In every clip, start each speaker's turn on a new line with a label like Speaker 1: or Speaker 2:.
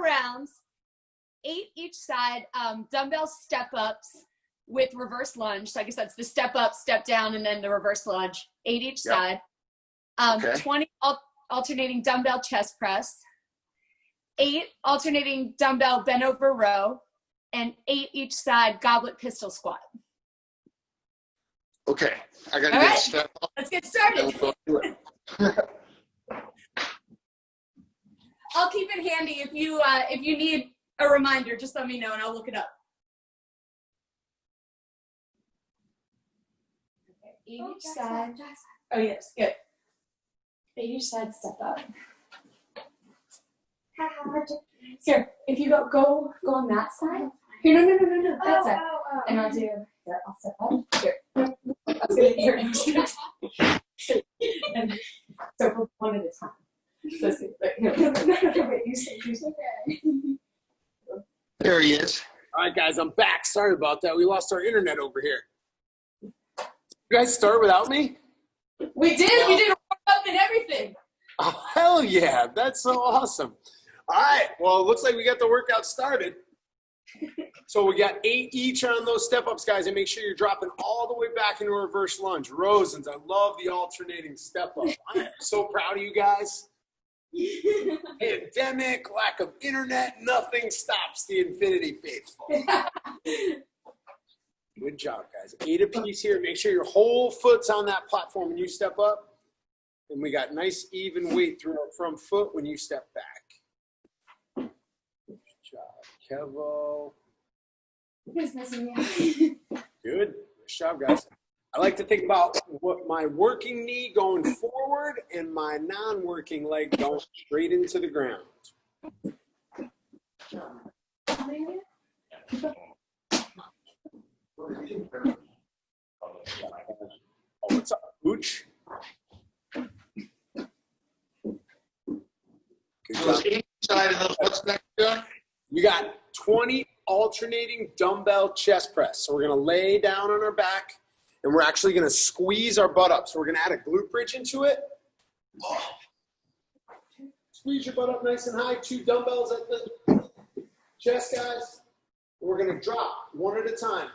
Speaker 1: rounds, 8 each side, dumbbell step-ups with reverse lunge. So I guess that's the step up, step down, and then the reverse lunge, 8 each side. 20 alternating dumbbell chest press, 8 alternating dumbbell bent over row, and 8 each side goblet pistol squat.
Speaker 2: Okay, I gotta get a step up.
Speaker 1: Let's get started. I'll keep it handy if you need a reminder. Just let me know and I'll look it up. Okay, 8 each side. Oh yes, good. 8 each side, step up. Here, if you go on that side. Here, no, that side. And I'll do. Here, I'll step up. Here. I was gonna here. And so for one at a time. So see, like, no, wait, you say.
Speaker 2: There he is.
Speaker 3: All right, guys, I'm back. Sorry about that. We lost our internet over here. You guys start without me?
Speaker 1: We did. We did a warm-up and everything.
Speaker 3: Oh, hell yeah. That's so awesome. All right. Well, it looks like we got the workout started. So we got 8 each on those step-ups, guys, and make sure you're dropping all the way back into a reverse lunge. Rosens, I love the alternating step-up. I'm so proud of you guys. Pandemic, lack of internet, nothing stops the Infinity faithful. Good job, guys. 8 apiece here. Make sure your whole foot's on that platform when you step up. And we got nice even weight through our front foot when you step back. Good job, Kevo.
Speaker 1: Who's missing you?
Speaker 3: Good. Nice job, guys. I like to think about what my working knee going forward and my non-working leg going straight into the ground. Oh, what's up, Pooch? Good job.
Speaker 2: What's next, John?
Speaker 3: You got 20 alternating dumbbell chest press. So we're going to lay down on our back. And we're actually going to squeeze our butt up. So we're going to add a glute bridge into it. Oh. Squeeze your butt up nice and high. 2 dumbbells at the chest, guys. And we're going to drop one at a time.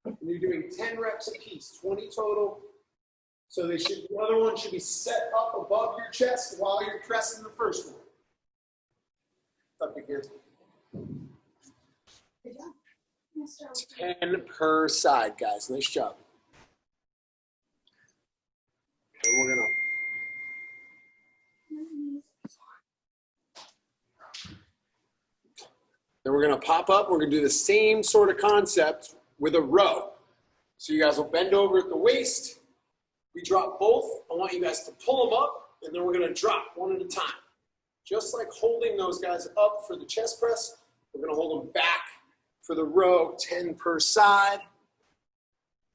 Speaker 3: And you're doing 10 reps a piece, 20 total. So the other one should be set up above your chest while you're pressing the first one. Up again.
Speaker 1: Good job.
Speaker 3: 10 per side, guys. Nice job. And we're gonna pop up. We're gonna do the same sort of concept with a row. So you guys will bend over at the waist. We drop both. I want you guys to pull them up, and then we're gonna drop one at a time. Just like holding those guys up for the chest press, we're gonna hold them back for the row, 10 per side.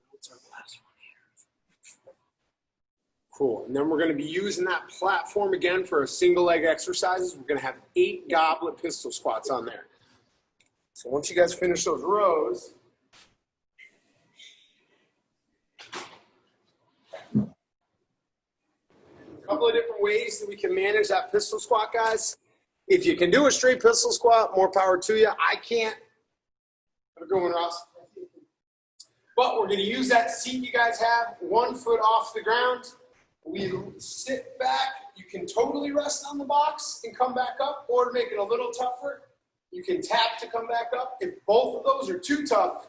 Speaker 3: What's our last one here? Cool, and then we're gonna be using that platform again for our single leg exercises. We're gonna have 8 goblet pistol squats on there. So once you guys finish those rows, a couple of different ways that we can manage that pistol squat, guys. If you can do a straight pistol squat, more power to you. I can't. Have a good one, Ross. But we're gonna use that seat you guys have, 1 foot off the ground. We sit back. You can totally rest on the box and come back up, or to make it a little tougher, you can tap to come back up. If both of those are too tough,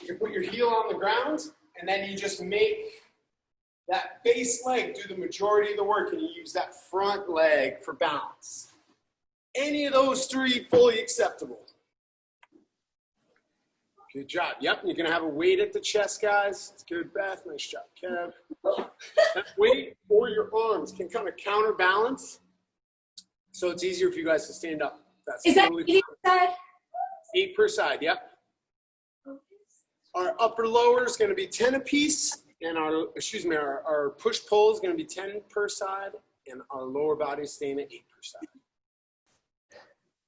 Speaker 3: you can put your heel on the ground, and then you just make that base leg do the majority of the work, and you use that front leg for balance. Any of those 3, fully acceptable. Good job. Yep, you're going to have a weight at the chest, guys. It's good, Beth. Nice job, Kev. That weight or your arms can kind of counterbalance, so it's easier for you guys to stand up. That's
Speaker 1: Is
Speaker 3: totally
Speaker 1: that 8 per side?
Speaker 3: 8 per side, yep. Our upper lower is going to be 10 apiece, and our push-pull is going to be 10 per side, and our lower body is staying at 8 per side.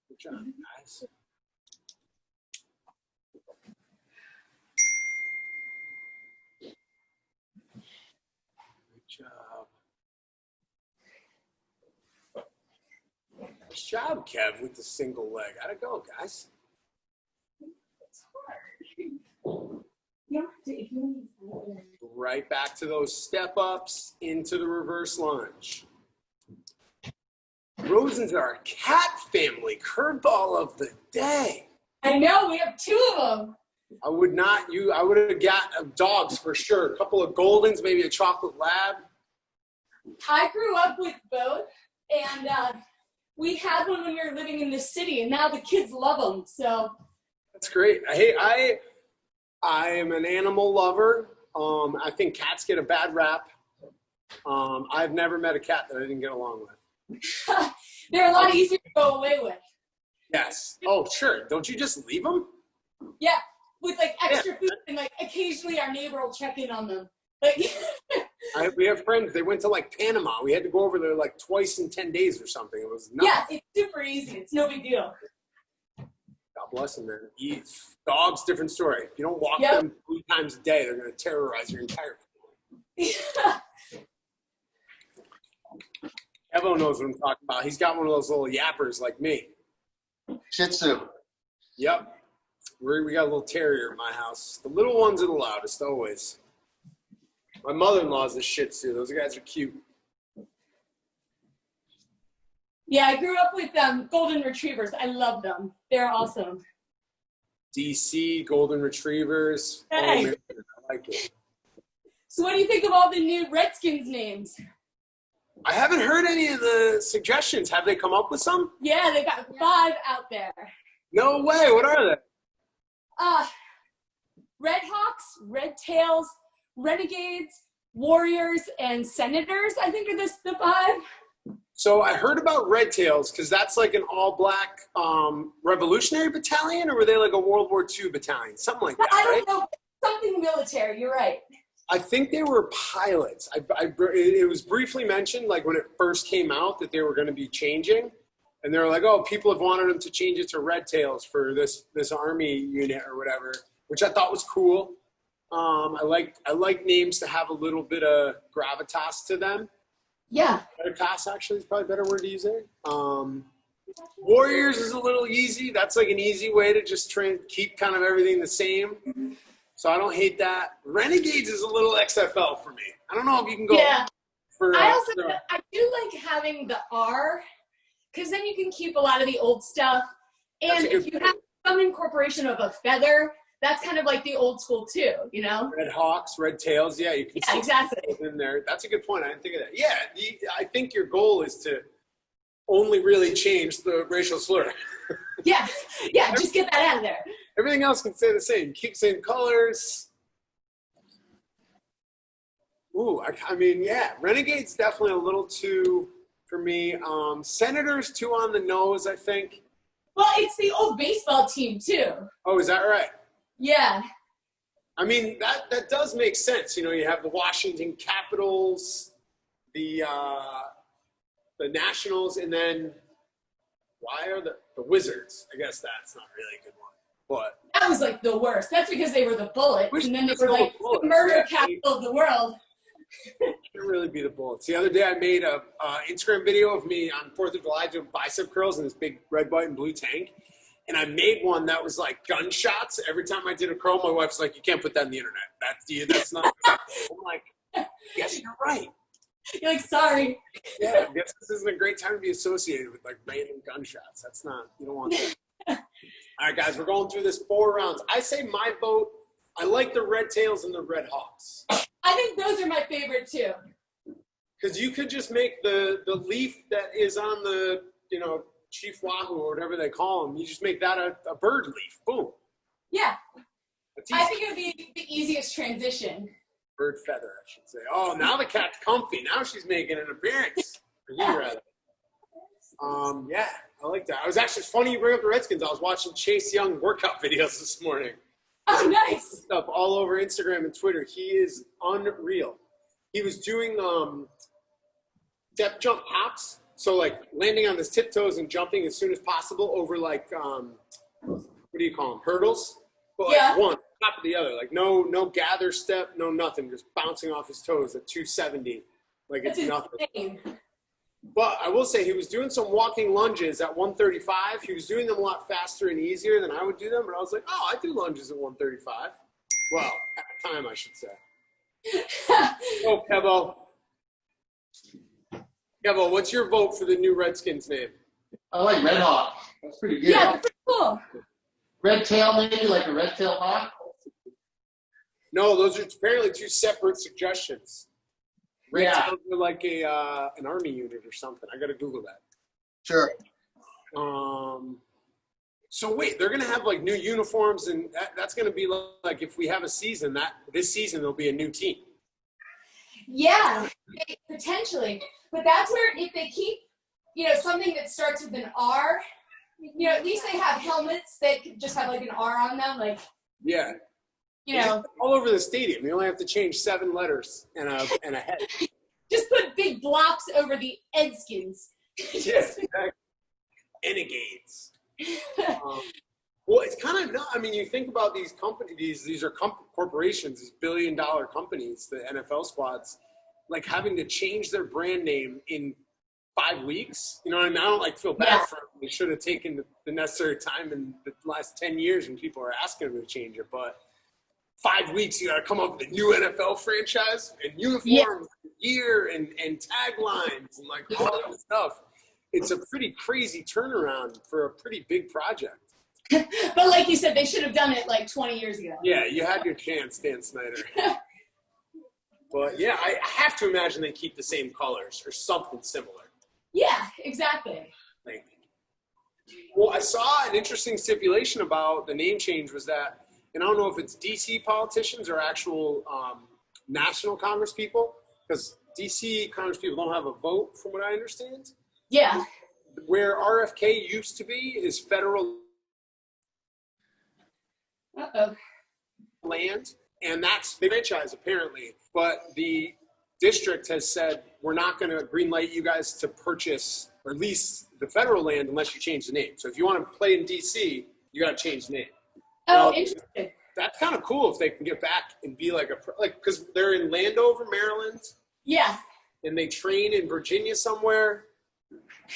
Speaker 3: Good job, guys. Good job. Nice job, Kev, with the single leg. Gotta go, guys.
Speaker 1: It's hard. You don't have to, if you want to.
Speaker 3: Right back to those step-ups into the reverse lunge. Rosens are a cat family. Curveball of the day.
Speaker 1: I know, we have 2 of them.
Speaker 3: I would have got dogs for sure. A couple of Goldens, maybe a chocolate lab.
Speaker 1: I grew up with both, and we had one when we were living in the city, and now the kids love them. So
Speaker 3: that's great. I am an animal lover. I think cats get a bad rap. I've never met a cat that I didn't get along with.
Speaker 1: They're a lot easier to go away with.
Speaker 3: Yes. Oh, sure. Don't you just leave them?
Speaker 1: Yeah, with like extra food, and like occasionally our neighbor will check in on them. Like,
Speaker 3: we have friends. They went to like Panama. We had to go over there like twice in 10 days or something. It was nuts.
Speaker 1: Yeah, it's super easy. It's no big deal.
Speaker 3: God bless them, man. Dogs, different story. If you don't walk them 3 times a day, they're going to terrorize your entire family. Evo knows what I'm talking about. He's got one of those little yappers like me.
Speaker 2: Shih Tzu.
Speaker 3: Yep. We got a little terrier in my house. The little ones are the loudest, always. My mother-in-law's a Shih Tzu. Those guys are cute.
Speaker 1: Yeah, I grew up with golden retrievers. I love them. They're awesome.
Speaker 3: DC, golden retrievers.
Speaker 1: Hey.
Speaker 3: Oh, man, I like it.
Speaker 1: So what do you think of all the new Redskins names?
Speaker 3: I haven't heard any of the suggestions. Have they come up with some?
Speaker 1: Yeah, they got 5 out there.
Speaker 3: No way. What are they?
Speaker 1: Red Hawks, Red Tails, Renegades, Warriors, and Senators, I think are the 5.
Speaker 3: So I heard about Red Tails because that's like an all-black revolutionary battalion, or were they like a World War II battalion? Something like that,
Speaker 1: I
Speaker 3: right?
Speaker 1: don't know. Something military, you're right.
Speaker 3: I think they were pilots. It was briefly mentioned, like when it first came out, that they were going to be changing. And they were like, oh, people have wanted them to change it to Red Tails for this Army unit or whatever, which I thought was cool. I like names to have a little bit of gravitas to them.
Speaker 1: Yeah.
Speaker 3: Gravitas actually is probably a better word to use there. Warriors is a little easy. That's like an easy way to just try and keep kind of everything the same. So I don't hate that. Renegades is a little XFL for me. I don't know if you can go for.
Speaker 1: I do like having the R, because then you can keep a lot of the old stuff. And if you have some incorporation of a feather, that's kind of like the old school too, you know?
Speaker 3: Red Hawks, Red Tails, yeah, you can see
Speaker 1: exactly
Speaker 3: in there. That's a good point. I didn't think of that. Yeah, I think your goal is to only really change the racial slur.
Speaker 1: Yeah, just get that out of there.
Speaker 3: Everything else can stay the same. Keep the same colors. Ooh, I mean, yeah, Renegade's definitely a little too, for me. Senators, too on the nose, I think.
Speaker 1: Well, it's the old baseball team, too.
Speaker 3: Oh, is that right?
Speaker 1: Yeah.
Speaker 3: I mean, that does make sense. You know, you have the Washington Capitals, the Nationals, and then why are the Wizards? I guess that's not really a good one. But
Speaker 1: that was like the worst. That's because they were the Bullets, and then they were like the murder capital of the world.
Speaker 3: It can't really be the Bullets. The other day I made a Instagram video of me on 4th of July doing bicep curls in this big red, white, and blue tank. And I made one that was like gunshots. Every time I did a curl, my wife's like, you can't put that on the internet. That's not. I'm like, yes, you're right.
Speaker 1: You're like, sorry.
Speaker 3: Yeah, I guess this isn't a great time to be associated with like random gunshots. That's not, you don't want that. All right, guys, we're going through this 4 rounds. I say my vote, I like the Red Tails and the Red Hawks.
Speaker 1: I think those are my favorite, too.
Speaker 3: Because you could just make the leaf that is on the, Chief Wahoo or whatever they call them, you just make that a bird leaf. Boom.
Speaker 1: Yeah. I think it would be the easiest transition.
Speaker 3: Bird feather, I should say. Oh, now the cat's comfy. Now she's making an appearance. Yeah, I like that. I was actually, funny you bring up the Redskins. I was watching Chase Young workout videos this morning.
Speaker 1: Oh, nice.
Speaker 3: Stuff all over Instagram and Twitter. He is unreal. He was doing step jump hops. So, like, landing on his tiptoes and jumping as soon as possible over, like, what do you call them, hurdles? But, like, one, top of the other. Like, no gather step, no nothing. Just bouncing off his toes at 270. Like, it's nothing.
Speaker 1: Insane.
Speaker 3: But I will say he was doing some walking lunges at 135. He was doing them a lot faster and easier than I would do them. But I was like, oh, I do lunges at 135. Well, at the time, I should say. Oh, Kevo. Kevo, what's your vote for the new Redskins name?
Speaker 2: I like Red Hawk. That's pretty good.
Speaker 1: Yeah, that's pretty cool.
Speaker 2: Red tail, maybe like a red tail hawk.
Speaker 3: No, those are apparently two separate suggestions. Red
Speaker 2: Yeah.
Speaker 3: tails are like an army unit or something. I got to Google that.
Speaker 2: Sure.
Speaker 3: So wait, they're gonna have like new uniforms, and that's gonna be like if we have a season this season there'll be a new team.
Speaker 1: Yeah, potentially. But that's where if they keep, something that starts with an R, at least they have helmets that just have like an R on them, like.
Speaker 3: Yeah. All over the stadium. You only have to change 7 letters and a head.
Speaker 1: Just put big blocks over the Edskins.
Speaker 3: Yes, exactly. Renegades. Well, it's kind of I mean, you think about these companies, these are corporations, these billion-dollar companies, the NFL squads, like having to change their brand name in 5 weeks. You know what I mean? I don't feel bad for them. They should have taken the necessary time in the last 10 years when people are asking them to change it. But 5 weeks, you got to come up with a new NFL franchise and uniforms, gear, and taglines, and like all that stuff. It's a pretty crazy turnaround for a pretty big project.
Speaker 1: But like you said, they should have done it like 20 years ago.
Speaker 3: Yeah, you had your chance, Dan Snyder. But yeah, I have to imagine they keep the same colors or something similar.
Speaker 1: Yeah, exactly.
Speaker 3: Well, I saw an interesting stipulation about the name change was that, and I don't know if it's DC politicians or actual national Congress people, because DC Congress people don't have a vote, from what I understand.
Speaker 1: Yeah.
Speaker 3: Where RFK used to be is federal land, and that's the franchise apparently. But the district has said, we're not going to greenlight you guys to purchase or lease the federal land unless you change the name. So if you want to play in DC, you got to change the name.
Speaker 1: Oh, interesting.
Speaker 3: That's kind of cool if they can get back and be because they're in Landover, Maryland.
Speaker 1: Yeah.
Speaker 3: And they train in Virginia somewhere.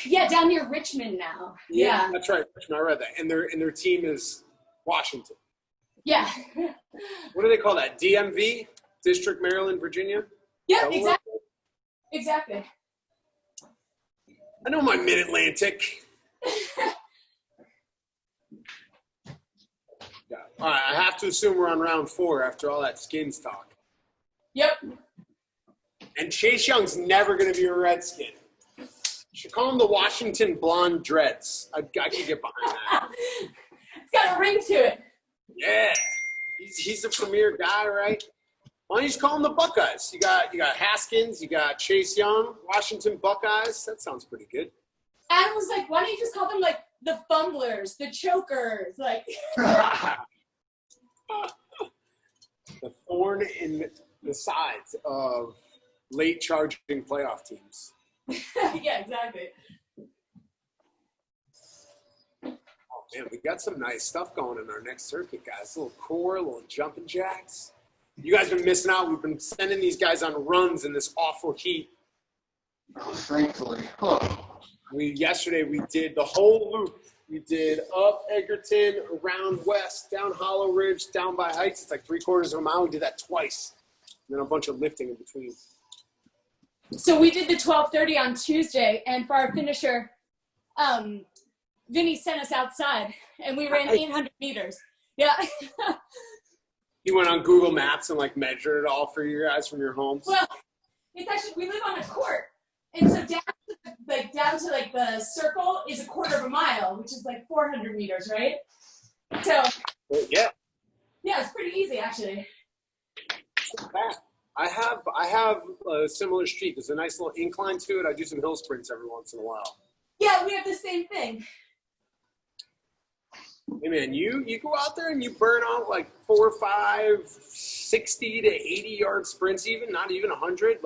Speaker 1: Yeah, down near Richmond now. Yeah.
Speaker 3: That's right. I read that. And their team is Washington.
Speaker 1: Yeah.
Speaker 3: What do they call that? DMV? District, Maryland, Virginia?
Speaker 1: Yeah, exactly.
Speaker 3: I know my Mid-Atlantic. Yeah. All right, I have to assume we're on round 4 after all that Skins talk.
Speaker 1: Yep.
Speaker 3: And Chase Young's never going to be a Redskin. Should call him the Washington Blonde Dreads. I could get behind that.
Speaker 1: It's got a ring to it.
Speaker 3: Yeah. He's the premier guy, right? Why don't you just call him the Buckeyes? You got Haskins, you got Chase Young, Washington Buckeyes. That sounds pretty good.
Speaker 1: Adam was like, why don't you just call them like the fumblers, the chokers, like
Speaker 3: the thorn in the sides of late charging playoff teams.
Speaker 1: Yeah, exactly.
Speaker 3: Oh man, we got some nice stuff going in our next circuit, guys. A little core, a little jumping jacks. You guys have been missing out. We've been sending these guys on runs in this awful heat.
Speaker 2: Oh, thankfully. Oh.
Speaker 3: Yesterday we did the whole loop. We did up Egerton, around west, down Hollow Ridge, down by Heights. It's like 3/4 of a mile. We did that twice. And then a bunch of lifting in between.
Speaker 1: So we did the 12:30 on Tuesday, and for our finisher, Vinny sent us outside, and we ran 800 meters. Yeah.
Speaker 3: You went on Google Maps and measured it all for you guys from your homes?
Speaker 1: Well, it's actually, we live on a court. And so down to the circle is 1/4 mile, which is 400 meters, right? So
Speaker 3: yeah,
Speaker 1: it's pretty easy actually.
Speaker 3: I have a similar street. There's a nice little incline to it. I do some hill sprints every once in a while.
Speaker 1: Yeah, we have the same thing.
Speaker 3: Hey man, you go out there and you burn out 4, 5, 60 to 80 yard sprints, even not even 100.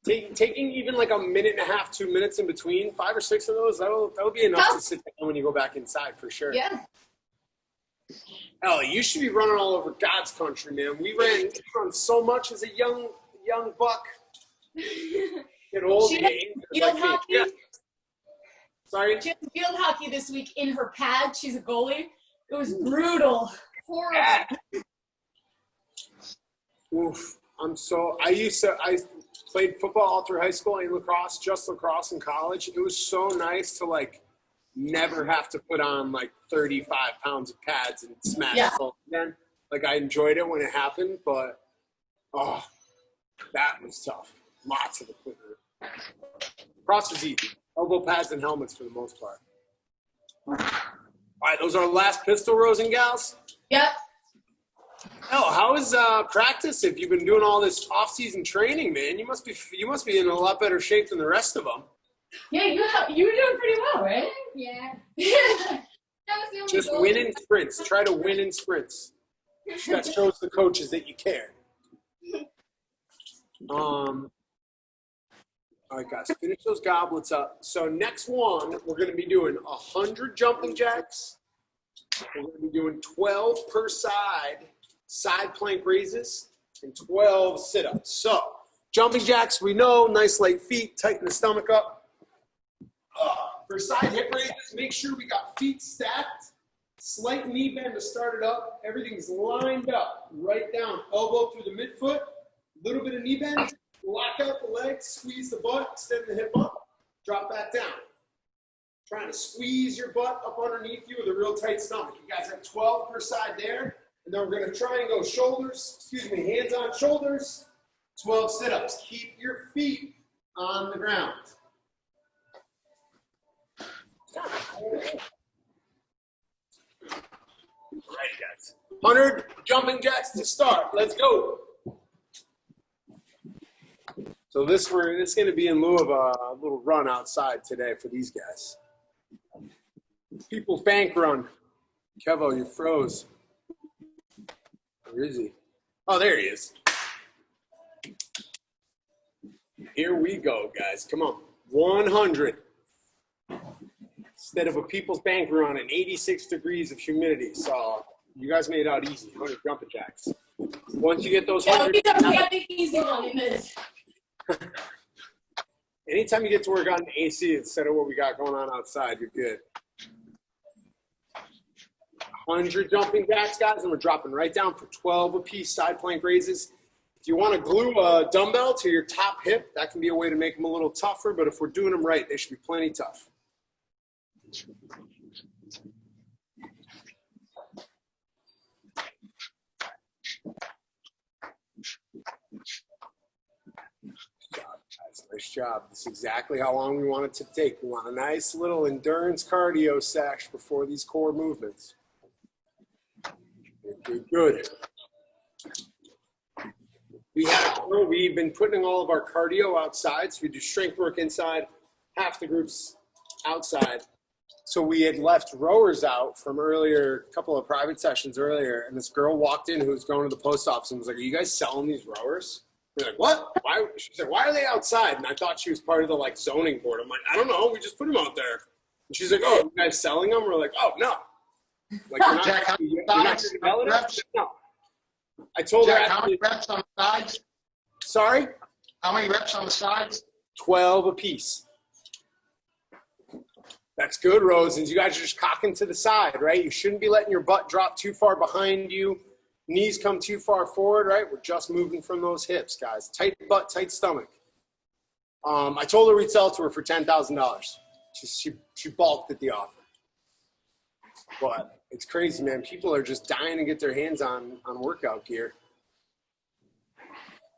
Speaker 3: Taking even a minute and a half, 2 minutes in between, 5 or 6 of those, that'll be enough to sit down when you go back inside for sure.
Speaker 1: Yeah.
Speaker 3: Ellie, you should be running all over God's country, man. We ran so much as a young buck. Get old.
Speaker 1: She had field hockey.
Speaker 3: Yeah. Sorry?
Speaker 1: She had field hockey this week in her pad. She's a goalie. It was brutal. Horrible.
Speaker 3: Oof. I played football all through high school and lacrosse, just lacrosse in college. It was so nice to like never have to put on like 35 pounds of pads and smash balls again. Like I enjoyed it when it happened, but that was tough. Lots of equipment. Lacrosse was easy. Elbow pads and helmets for the most part. All right, those are our last pistol rows and gals.
Speaker 1: Yep.
Speaker 3: Oh, how is practice? If you've been doing all this off-season training, man, you must be in a lot better shape than the rest of them.
Speaker 1: Yeah, you were doing pretty well, right?
Speaker 4: Yeah. That was the only
Speaker 3: Just
Speaker 4: goal.
Speaker 3: win in sprints. Try to win in sprints. That shows the coaches that you care. All right, guys, finish those goblets up. So next one, we're going to be doing 100 jumping jacks. We're going to be doing 12 per side plank raises, and 12 sit-ups. So jumping jacks, we know, nice light feet, tighten the stomach up. For side hip raises, make sure we got feet stacked, slight knee bend to start it up. Everything's lined up, right down, elbow through the midfoot, little bit of knee bend. Lock out the legs, squeeze the butt, extend the hip up, drop back down. Trying to squeeze your butt up underneath you with a real tight stomach. You guys have 12 per side there. And then we're going to try and go hands on shoulders, 12 sit-ups. Keep your feet on the ground. All right, guys. 100 jumping jacks to start. Let's go. So this is going to be in lieu of a little run outside today for these guys. People's Bank run. Kevo, you froze. Where is he? Oh, there he is. Here we go, guys. Come on. 100. Instead of a People's Bank run and 86 degrees of humidity. So you guys made it out easy. 100 jumping jacks. Once you get those 100.
Speaker 1: Yeah, we easy one in this.
Speaker 3: Anytime you get to work on the AC instead of what we got going on outside, you're good. 100 jumping jacks, guys, and we're dropping right down for 12 apiece side plank raises. If you want to glue a dumbbell to your top hip, that can be a way to make them a little tougher, but if we're doing them right, they should be plenty tough. Nice job. This is exactly how long we want it to take. We want a nice little endurance cardio sesh before these core movements. Good, good. We've been putting all of our cardio outside, so we do strength work inside, half the groups outside. So we had left rowers out from earlier, a couple of private sessions earlier, and this girl walked in who was going to the post office and was like, "Are you guys selling these rowers?" We're like, "What? Why?" She said, "Why are they outside?" And I thought she was part of the like zoning board. I'm like, "I don't know. We just put them out there." And she's like, "Oh, you guys selling them?" We're like, "Oh, no." Like, you're not no. I told her.
Speaker 2: How many reps on the sides?
Speaker 3: Sorry?
Speaker 2: How many reps on the sides?
Speaker 3: 12 apiece. That's good, Rosens. You guys are just cocking to the side, right? You shouldn't be letting your butt drop too far behind you. Knees come too far forward, right? We're just moving from those hips, guys. Tight butt, tight stomach. I told her we'd sell it to her for $10,000. She balked at the offer. But it's crazy, man. People are just dying to get their hands on workout gear.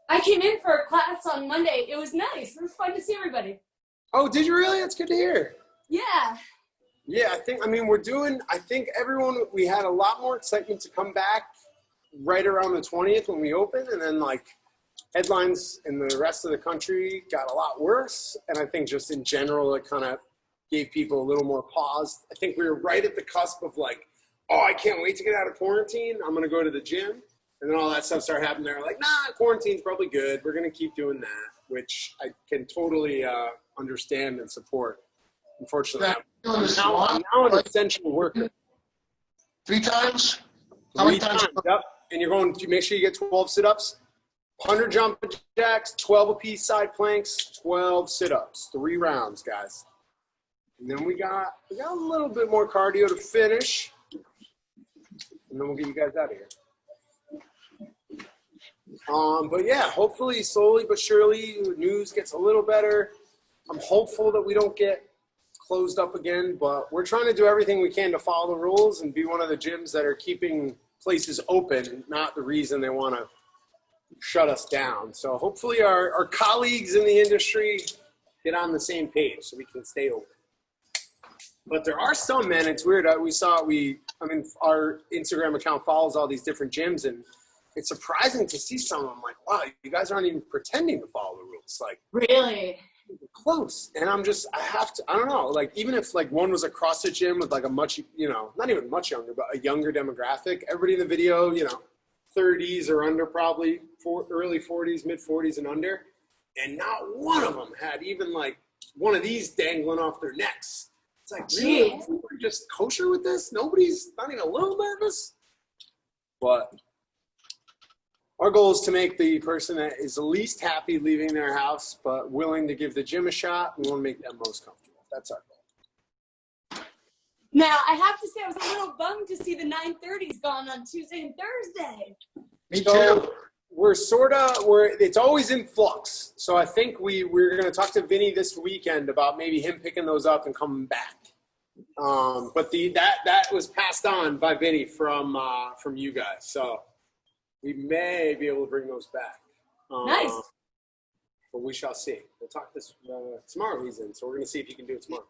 Speaker 1: I came in for a class on Monday. It was nice. It was fun to see everybody.
Speaker 3: Oh, did you really? That's good to hear.
Speaker 1: Yeah.
Speaker 3: Yeah, I think everyone, we had a lot more excitement to come back right around the 20th when we opened, and then like headlines in the rest of the country got a lot worse. And I think just in general, it kind of gave people a little more pause. I think we were right at the cusp of like, oh, I can't wait to get out of quarantine. I'm going to go to the gym. And then all that stuff started happening. They're like, nah, quarantine's probably good. We're going to keep doing that, which I can totally understand and support. Unfortunately, I'm now an essential worker.
Speaker 2: 3 times? How
Speaker 3: 3
Speaker 2: many times?
Speaker 3: Yep. And you're going to make sure you get 12 sit-ups. 100 jumping jacks, 12 apiece side planks, 12 sit-ups, 3 rounds, guys. And then we got a little bit more cardio to finish, and then we'll get you guys out of here. But yeah, hopefully slowly but surely news gets a little better. I'm hopeful that we don't get closed up again, but we're trying to do everything we can to follow the rules and be one of the gyms that are keeping places open, not the reason they want to shut us down. So hopefully our colleagues in the industry get on the same page so we can stay open. But there are some, man, it's weird. Our Instagram account follows all these different gyms, and it's surprising to see some of them. Like, wow, you guys aren't even pretending to follow the rules. Like,
Speaker 1: really?
Speaker 3: Close. And I don't know, like, even if like one was a CrossFit gym with like a much, not even much younger, but a younger demographic, everybody in the video, 30s or under, probably early 40s, mid 40s and under. And not one of them had even like one of these dangling off their necks. It's like, really? We're just kosher with this? Nobody's not even a little nervous? But our goal is to make the person that is the least happy leaving their house, but willing to give the gym a shot. We want to make them most comfortable. That's our goal.
Speaker 1: Now, I have to say, I was a little bummed to see the 9:30s gone on Tuesday and Thursday.
Speaker 2: Me
Speaker 3: So
Speaker 2: too.
Speaker 3: it's always in flux. So I think we're going to talk to Vinny this weekend about maybe him picking those up and coming back. But that was passed on by Vinny from you guys. So we may be able to bring those back.
Speaker 1: Nice.
Speaker 3: But we shall see. We'll talk this tomorrow. He's in, so we're going to see if he can do it tomorrow.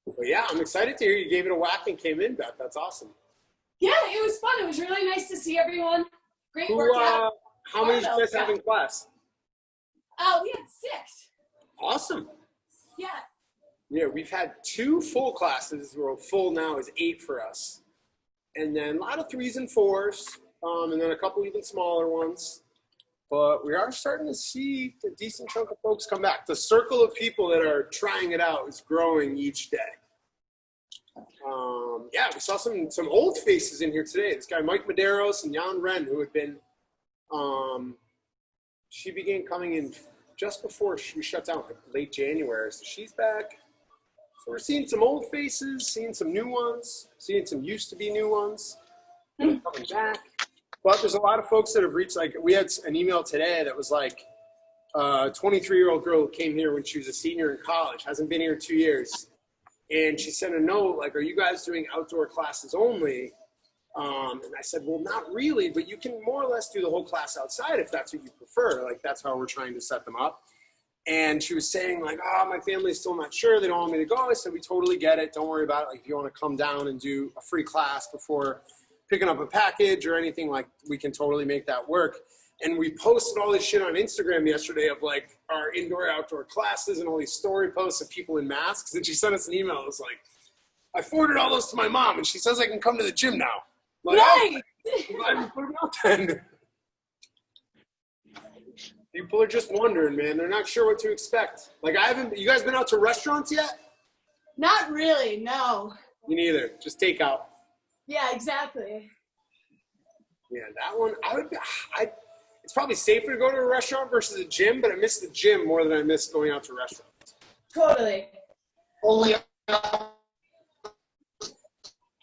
Speaker 3: But yeah, I'm excited to hear you gave it a whack and came in, Beth. That's awesome.
Speaker 1: Yeah, it was fun. It was really nice to see everyone. Great workout.
Speaker 3: How many do you guys have in class?
Speaker 1: We had 6.
Speaker 3: Awesome.
Speaker 1: Yeah.
Speaker 3: Yeah, we've had 2 full classes. We're full now is 8 for us. And then a lot of 3s and 4s, and then a couple even smaller ones. But we are starting to see a decent chunk of folks come back. The circle of people that are trying it out is growing each day. Yeah, we saw some old faces in here today. This guy, Mike Medeiros and Jan Wren, who had been, she began coming in just before we shut down, like late January. So she's back. So we're seeing some old faces, seeing some new ones, seeing some used to be new ones coming back. But there's a lot of folks that have reached, like, we had an email today that was like, a 23-year-old girl who came here when she was a senior in college, hasn't been here 2 years. And she sent a note, like, are you guys doing outdoor classes only? And I said, well, not really, but you can more or less do the whole class outside if that's what you prefer. Like, that's how we're trying to set them up. And she was saying, like, my family's still not sure. They don't want me to go. I said, we totally get it. Don't worry about it. Like, if you want to come down and do a free class before picking up a package or anything, like, we can totally make that work. And we posted all this shit on Instagram yesterday of, like, our indoor-outdoor classes and all these story posts of people in masks. And she sent us an email. It was like, I forwarded all those to my mom, and she says I can come to the gym now. Like,
Speaker 1: Nice.
Speaker 3: glad you put them out then. People are just wondering, man. They're not sure what to expect. Like, you guys been out to restaurants yet?
Speaker 1: Not really, no.
Speaker 3: Me neither. Just takeout.
Speaker 1: Yeah, exactly.
Speaker 3: Yeah, that one, it's probably safer to go to a restaurant versus a gym, but I miss the gym more than I miss going out to restaurants.
Speaker 1: Totally.
Speaker 2: Only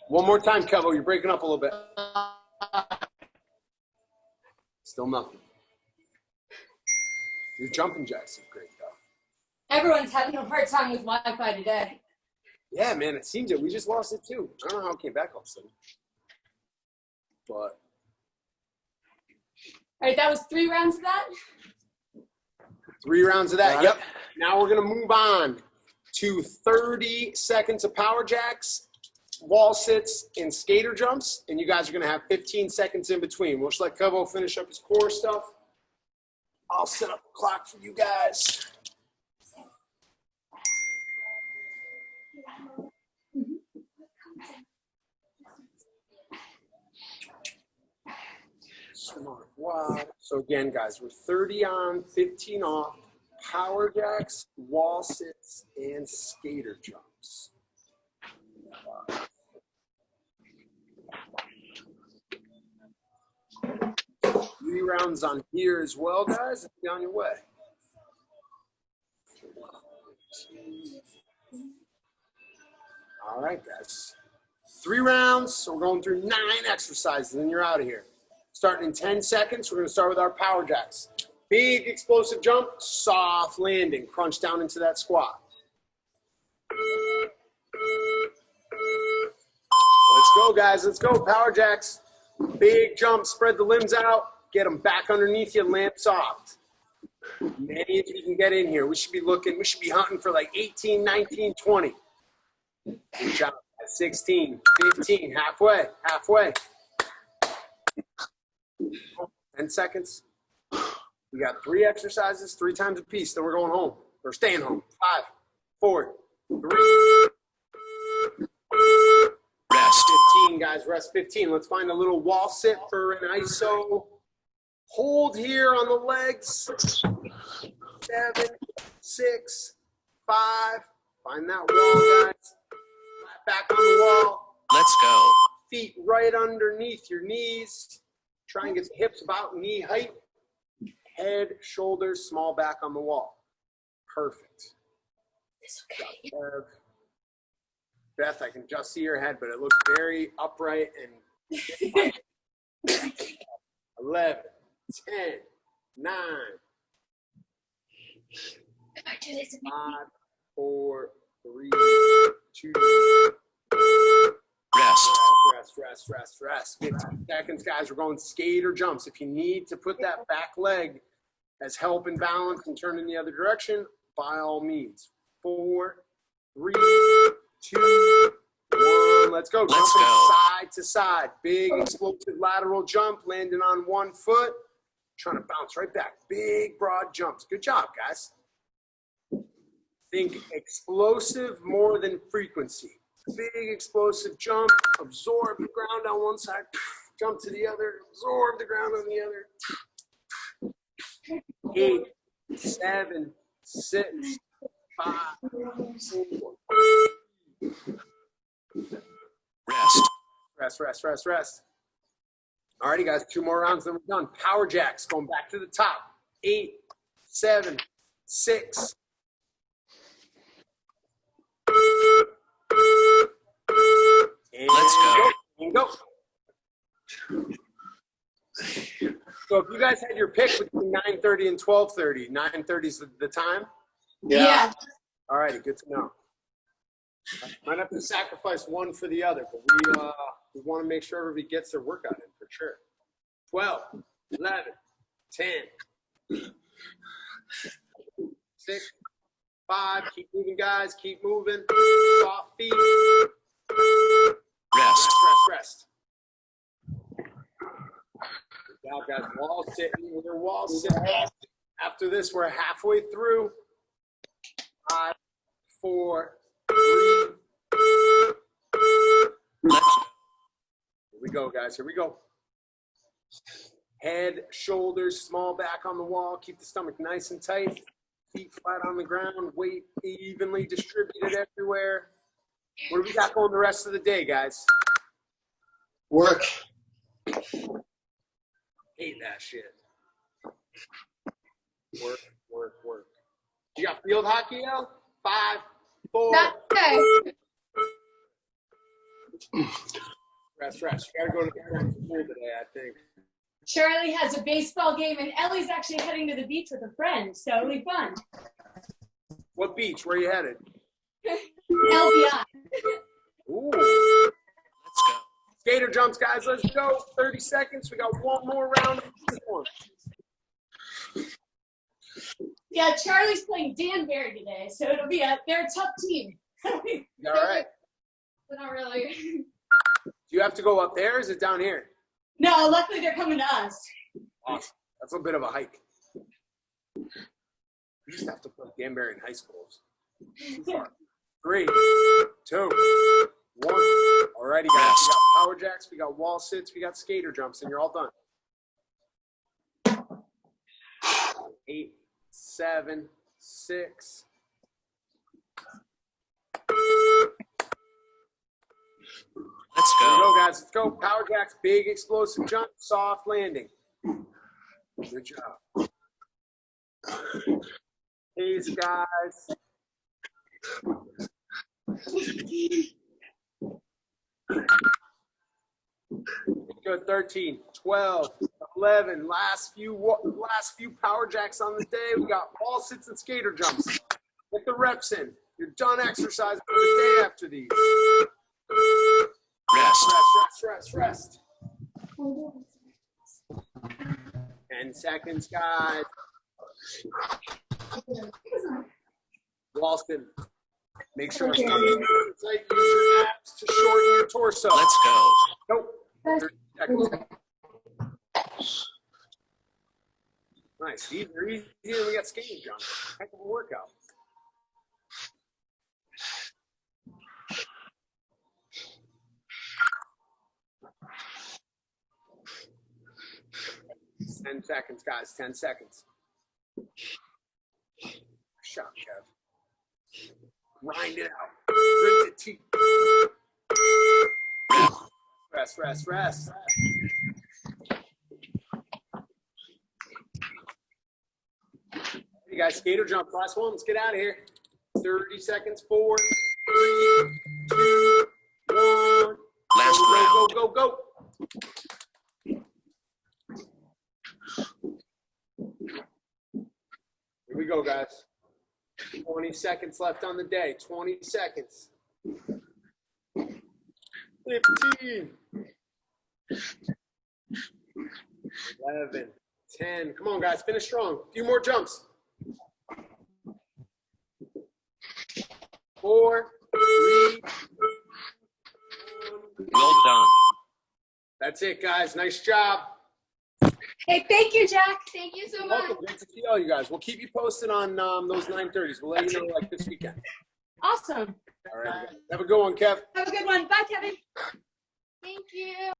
Speaker 3: One more time, Kevo. You're breaking up a little bit. Still nothing. Your jumping jacks are great, though.
Speaker 1: Everyone's having a hard time with Wi-Fi today.
Speaker 3: Yeah, man, it seems it. We just lost it, too. I don't know how it came back all of a sudden. But
Speaker 1: All right, that was 3 rounds of that?
Speaker 3: 3 rounds of that.
Speaker 2: Got
Speaker 3: Yep.
Speaker 2: it.
Speaker 3: Now we're going to move on to 30 seconds of power jacks, wall sits, and skater jumps. And you guys are going to have 15 seconds in between. We'll just let Kevo finish up his core stuff. I'll set up a clock for you guys. Smart wad. So again, guys, we're 30 on, 15 off, power jacks, wall sits, and skater jumps. rounds on here as well, guys. Be on your way. All right, guys. 3 rounds, so we're going through 9 exercises, and you're out of here. Starting in 10 seconds, we're going to start with our power jacks. Big explosive jump, soft landing, crunch down into that squat. Let's go, guys. Let's go. Power jacks. Big jump, spread the limbs out, get them back underneath you, land soft. Many of you can get in here. We should be hunting for like 18, 19, 20. Good job. 16, 15, halfway. 10 seconds. We got 3 exercises, 3 times a piece. Then we're going home. We're staying home. 5, 4, 3.
Speaker 5: Rest.
Speaker 3: 15, guys. Rest 15. Let's find a little wall sit for an ISO. Hold here on the legs. 7, 6, 5. Find that wall, guys. Flat back on the wall.
Speaker 5: Let's go.
Speaker 3: Feet right underneath your knees. Try and get the hips about knee height. Head, shoulders, small back on the wall. Perfect.
Speaker 1: It's okay.
Speaker 3: Beth, I can just see your head, but it looks very upright and 11, 10, 9, 5, 4, 3, 2. Rest. 15 seconds, guys. We're going skater jumps. If you need to put that back leg as help and balance and turn in the other direction, by all means. 4, 3, 2, 1. Let's go. Jumping side to side. Big explosive lateral jump, landing on one foot. Trying to bounce right back. Big, broad jumps. Good job, guys. Think explosive more than frequency. Big explosive jump, absorb the ground on one side, jump to the other, absorb the ground on the other. 8, 7, 6, 5, 4. Rest. Alrighty, guys, 2 more rounds, then we're done. Power jacks, going back to the top. 8, 7, 6. And
Speaker 5: let's go.
Speaker 3: And go. So if you guys had your pick between 9:30 and 12:30, 9:30 is the time?
Speaker 1: Yeah.
Speaker 3: All righty, good to know. Might have to sacrifice one for the other, but we want to make sure everybody gets their workout in for sure. 12, 11, 10, 6, 5. Keep moving, guys. Keep moving. Soft feet. Rest. Good job, guys. Wall sitting. We're wall sitting. After this, we're halfway through. 5, 4, 3. Here we go, guys. Here we go. Head, shoulders, small back on the wall. Keep the stomach nice and tight. Feet flat on the ground. Weight evenly distributed everywhere. What do we got going the rest of the day, guys?
Speaker 2: Work.
Speaker 3: Hate that shit. Work. You got field hockey, Al? 5, 4.
Speaker 4: Not today.
Speaker 3: Rest. You gotta go to the pool today, I think.
Speaker 1: Charlie has a baseball game, and Ellie's actually heading to the beach with a friend, so it'll be fun.
Speaker 3: What beach? Where are you headed?
Speaker 1: LBI.
Speaker 3: Ooh.
Speaker 5: Let's go.
Speaker 3: Skater jumps, guys. Let's go. 30 seconds. We got one more round of this one.
Speaker 1: Yeah, Charlie's playing Danbury today, so they're a tough team.
Speaker 3: You all right?
Speaker 4: But not really.
Speaker 3: Do you have to go up there, or is it down here?
Speaker 1: No, luckily they're coming to us.
Speaker 3: Awesome. That's a bit of a hike. We used to have to play Danbury in high schools. Too far. 3, 2, 1. Alrighty, guys. We got power jacks, we got wall sits, we got skater jumps, and you're all done. 8, 7, 6.
Speaker 5: Let's
Speaker 3: Here we
Speaker 5: go.
Speaker 3: go, guys. Let's go. Power jacks, big explosive jump, soft landing. Good job. Please, guys. Good. 13, 12, 11. Last few power jacks on the day. We got wall sits and skater jumps. Get the reps in. You're done exercising for the day after these. Rest. 10 seconds, guys. Walston, make sure it's not use your abs to shorten your torso.
Speaker 5: Let's go.
Speaker 3: Nope. 30 seconds. Nice. These are easy. We got skating jumps. Heck of a workout. Ten seconds, guys. 10 seconds. Shot, Kev. Grind it out. Grit the teeth. Rest. Hey guys, skater jump. Last one. Let's get out of here. 30 seconds. 4, 3, 2, 1.
Speaker 5: Last round.
Speaker 3: Go. Here we go, guys. 20 seconds left on the day. 20 seconds. 15. 11. 10. Come on, guys. Finish strong. A few more jumps. 4, 3, 2, 1.
Speaker 5: Well done.
Speaker 3: That's it, guys. Nice job.
Speaker 1: Hey, thank you, Jack.
Speaker 4: Thank you so much.
Speaker 3: Welcome. Great to see all you guys. We'll keep you posted on those 9:30s. We'll let you know like this weekend.
Speaker 1: Awesome.
Speaker 3: All right. Have a good one, Kev.
Speaker 1: Have a good one. Bye, Kevin.
Speaker 4: Thank you.